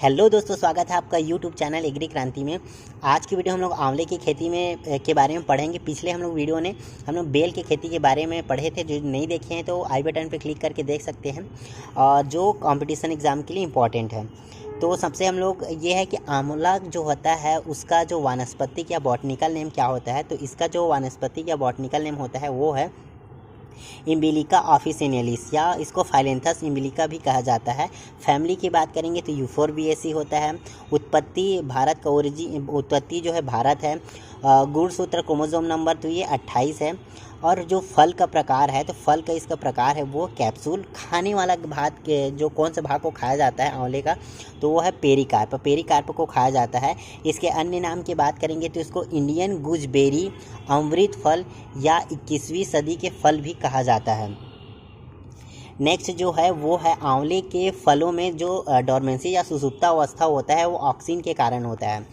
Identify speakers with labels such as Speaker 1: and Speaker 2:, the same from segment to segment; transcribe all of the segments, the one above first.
Speaker 1: Hello दोस्तों, स्वागत है आपका यूट्यूब चैनल एग्री क्रांति में। आज की वीडियो हम लोग आंवले की खेती में के बारे में पढ़ेंगे। पिछले हम लोग बेल की खेती के बारे में पढ़े थे। जो नहीं देखे हैं तो आई बटन पर क्लिक करके देख सकते हैं, और जो कंपटीशन एग्ज़ाम के लिए इम्पॉर्टेंट है। तो सबसे हम लोग ये है कि आंवला जो होता है उसका जो वानस्पतिक या बॉटनिकल नेम क्या होता है। तो इसका जो वानस्पतिक या बॉटनिकल नेम होता है वो है इम्बिलिका ऑफिसिनेलिस, या इसको फाइलेंथस इम्बिलिका भी कहा जाता है। फैमिली की बात करेंगे तो यूफोरबिएसी होता है। उत्पत्ति भारत का उत्पत्ति जो है भारत है। गुणसूत्र क्रोमोसोम नंबर तो ये 28 है। और जो फल का प्रकार है तो फल का इसका प्रकार है वो कैप्सूल। खाने वाला भाग के जो कौन से भाग को खाया जाता है आंवले का, तो वो है पेरिकार्प। पेरिकार्प को खाया जाता है। इसके अन्य नाम की बात करेंगे तो इसको इंडियन गूजबेरी, अमृत फल या 21वीं सदी के फल भी कहा जाता है। नेक्स्ट जो है वो है आंवले के फलों में जो डोरमेंसी या सुसुप्ता अवस्था होता है वो ऑक्सीन के कारण होता है।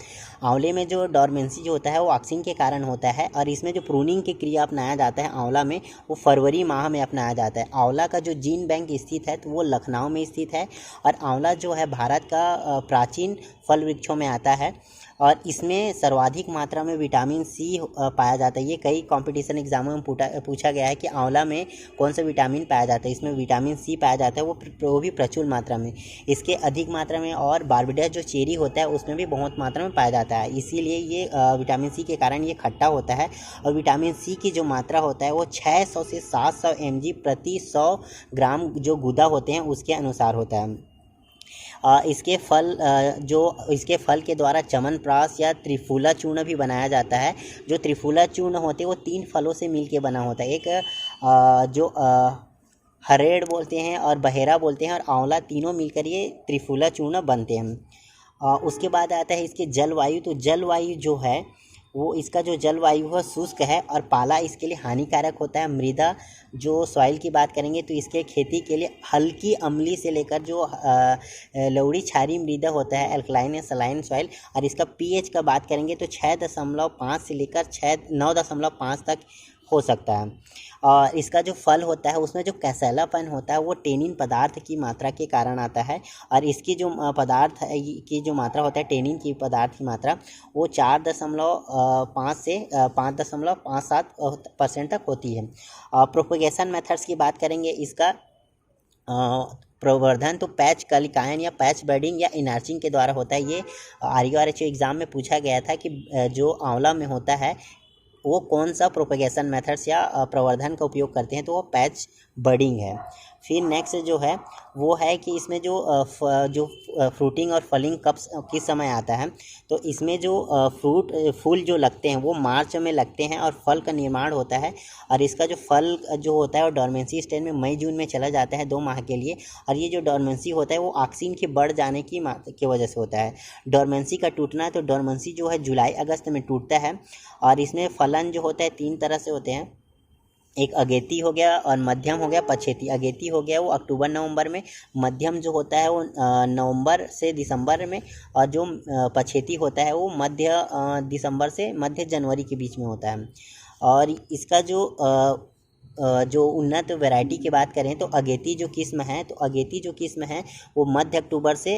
Speaker 1: आंवले में जो डोरमेंसी जो होता है वो ऑक्सीन के कारण होता है। और इसमें जो प्रूनिंग की क्रिया अपनाया जाता है आंवला में, वो फरवरी माह में अपनाया जाता है। आंवला का जो जीन बैंक स्थित है तो वो लखनऊ में स्थित है। और आंवला जो है भारत का प्राचीन फल वृक्षों में आता है। और इसमें सर्वाधिक मात्रा में विटामिन सी पाया जाता है। ये कई कंपटीशन एग्जामों में पूछा गया है कि आंवला में कौन सा विटामिन पाया जाता है। इसमें विटामिन सी पाया जाता है, वो भी प्रचुर मात्रा में। इसके अधिक मात्रा में और बारबेडस जो चेरी होता है उसमें भी बहुत मात्रा में पाया जाता है। इसीलिए ये विटामिन सी के कारण ये खट्टा होता है। और विटामिन सी की जो मात्रा होता है वो 600 से 700 mg प्रति 100 ग्राम जो गुदा होते हैं उसके अनुसार होता है। इसके फल के द्वारा च्यवनप्राश या त्रिफूला चूर्ण भी बनाया जाता है। जो त्रिफूला चूर्ण होते हैं वो 3 फलों से मिलके बना होता है। एक जो हरेड़ बोलते हैं और बहेरा बोलते हैं और आंवला, तीनों मिलकर ये त्रिफूला चूर्ण बनते हैं। उसके बाद आता है इसके जलवायु। तो जलवायु जो है वो इसका जो जलवायु है शुष्क है और पाला इसके लिए हानिकारक होता है। मृदा जो सॉइल की बात करेंगे तो इसके खेती के लिए हल्की अम्ली से लेकर जो लौड़ी क्षारीय मृदा होता है, अल्कलाइन या सलाइन सॉइल। और इसका पीएच का बात करेंगे तो 6.5 से लेकर 9.5 तक हो सकता है। और इसका जो फल होता है उसमें जो कैसेलापन होता है वो टेनिन पदार्थ की मात्रा के कारण आता है। और इसकी जो पदार्थ की जो मात्रा होता है, टेनिन की पदार्थ की मात्रा, वो 4.5 से 5.57% तक होती है। प्रोपेगेशन मेथड्स की बात करेंगे इसका प्रवर्धन तो पैच कलिकायन या पैच बडिंग या इनार्चिंग के द्वारा होता है। ये RURHO एग्ज़ाम में पूछा गया था कि जो आंवला में होता है वो कौन सा प्रोपेगेशन मेथड्स या प्रवर्धन का उपयोग करते हैं, तो वो पैच बडिंग है। फिर नेक्स्ट जो है वो है कि इसमें जो फ्रूटिंग और फलिंग कब किस समय आता है। तो इसमें जो फूल जो लगते हैं वो मार्च में लगते हैं और फल का निर्माण होता है। और इसका जो फल जो होता है वो डोरमेंसी स्टेज में मई जून में चला जाता है 2 माह के लिए। और ये जो डोरमेंसी होता है वो ऑक्सीन के बढ़ जाने की वजह से होता है। डोरमेंसी का टूटना है तो डोरमेंसी जो है जुलाई अगस्त में टूटता है। और इसमें फलन जो होता है 3 तरह से होते हैं। एक अगेती हो गया और मध्यम हो गया पछेती। अगेती हो गया वो अक्टूबर नवंबर में, मध्यम जो होता है वो नवंबर से दिसंबर में, और जो पछेती होता है वो मध्य दिसंबर से मध्य जनवरी के बीच में होता है। और इसका जो उन्नत वैरायटी की बात करें तो अगेती जो किस्म है वो मध्य अक्टूबर से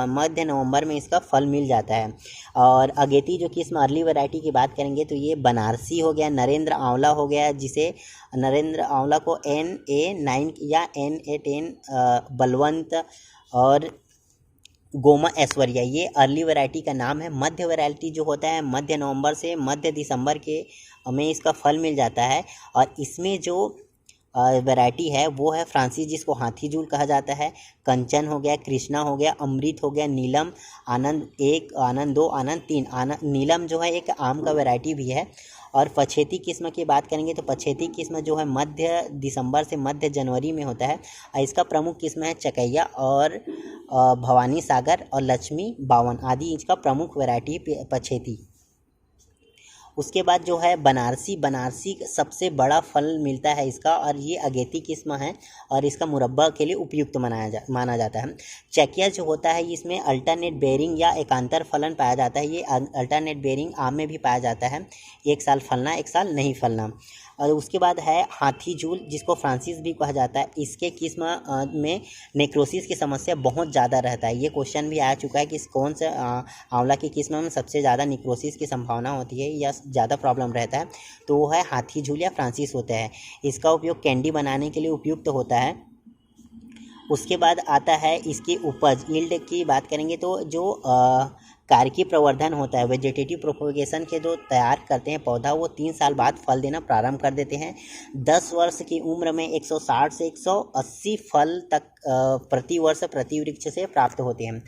Speaker 1: मध्य नवंबर में इसका फल मिल जाता है। और अगेती जो किस्म अर्ली वैरायटी की बात करेंगे तो ये बनारसी हो गया, नरेंद्र आंवला हो गया, जिसे नरेंद्र आंवला को NA9 या NA10, बलवंत और गोमा ऐश्वर्या, ये अर्ली वैरायटी का नाम है। मध्य वैरायटी जो होता है मध्य नवंबर से मध्य दिसंबर के में इसका फल मिल जाता है। और इसमें जो वैरायटी है वो है फ्रांसीस, जिसको हाथी जूल कहा जाता है। कंचन हो गया, कृष्णा हो गया, अमृत हो गया, नीलम, आनंद 1, आनंद 2, आनंद 3। नीलम जो है एक आम का वैरायटी भी है। और पछेती किस्म की बात करेंगे तो पछेती किस्म जो है मध्य दिसंबर से मध्य जनवरी में होता है। इसका प्रमुख किस्म है चकैया और भवानी सागर और लक्ष्मी 52 आदि इसका प्रमुख वैरायटी पछेती। उसके बाद जो है बनारसी सबसे बड़ा फल मिलता है इसका, और ये अगेती किस्म है और इसका मुरब्बा के लिए उपयुक्त माना जाता है। चकिया जो होता है इसमें अल्टरनेट बेयरिंग या एकांतर फलन पाया जाता है। ये अल्टरनेट बेयरिंग आम में भी पाया जाता है, एक साल फलना एक साल नहीं फलना। और उसके बाद है हाथी झूल, जिसको फ्रांसिस भी कहा जाता है। इसके किस्म में नेक्रोसिस की समस्या बहुत ज़्यादा रहता है। ये क्वेश्चन भी आ चुका है कि कौन सा आंवला की किस्म में सबसे ज़्यादा नेक्रोसिस की संभावना होती है या ज़्यादा प्रॉब्लम रहता है, तो वो है हाथी झूल या फ्रांसिस होता है। इसका उपयोग कैंडी बनाने के लिए उपयुक्त होता है। उसके बाद आता है इसकी उपज, यील्ड की बात करेंगे तो जो कार्की प्रवर्धन होता है, वेजिटेटिव प्रोपोगेशन के जो तैयार करते हैं पौधा, वो 3 साल बाद फल देना प्रारंभ कर देते हैं। 10 वर्ष की उम्र में 160 से 180 फल तक प्रति वर्ष प्रति वृक्ष से प्राप्त होते हैं।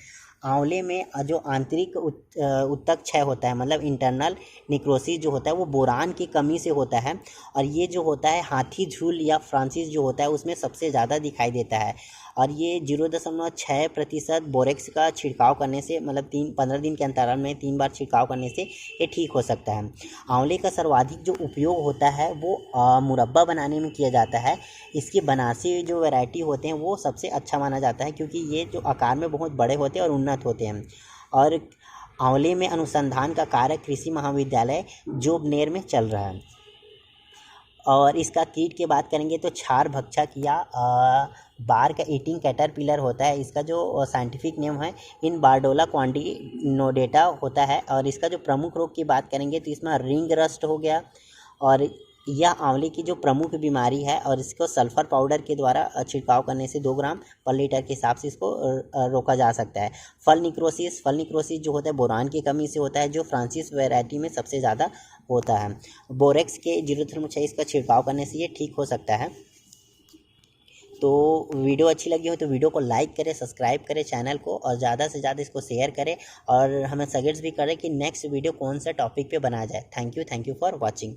Speaker 1: आंवले में जो आंतरिक उत्तक क्षय होता है, मतलब इंटरनल निक्रोसिस जो होता है, वो बोरान की कमी से होता है। और ये जो होता है हाथी झूल या फ्रांसिस जो होता है, उसमें सबसे ज़्यादा दिखाई देता है। और ये 0.6% बोरेक्स का छिड़काव करने से, मतलब 15 दिन के अंतराल में 3 बार छिड़काव करने से ये ठीक हो सकता है। आंवले का सर्वाधिक जो उपयोग होता है वो मुरब्बा बनाने में किया जाता है। इसकी बनारसी जो वैरायटी होते हैं वो सबसे अच्छा माना जाता है, क्योंकि ये जो आकार में बहुत बड़े होते हैं और उन्नत होते हैं। और आंवले में अनुसंधान का कार्य कृषि महाविद्यालय जोबनेर में चल रहा है। और इसका कीट की बात करेंगे तो क्षार भक्षक या बार का ईटिंग कैटरपिलर होता है। इसका जो साइंटिफिक नेम है इन बारडोला क्वांटिनोडेटा होता है। और इसका जो प्रमुख रोग की बात करेंगे तो इसमें रिंग रस्ट हो गया, और यह आंवले की जो प्रमुख बीमारी है। और इसको सल्फर पाउडर के द्वारा छिड़काव करने से 2 ग्राम पर लीटर के हिसाब से इसको रोका जा सकता है। फल निक्रोसिस जो होता है बोरान की कमी से होता है, जो फ्रांसिस वैरायटी में सबसे ज़्यादा होता है। बोरेक्स के 0.6 का छिड़काव करने से ये ठीक हो सकता है। तो वीडियो अच्छी लगी हो तो वीडियो को लाइक करें, सब्सक्राइब करें चैनल को, और ज़्यादा से ज़्यादा इसको शेयर करें, और हमें सजेस्ट भी करें कि नेक्स्ट वीडियो कौन सा टॉपिक पे बनाया जाए। Thank you for watching.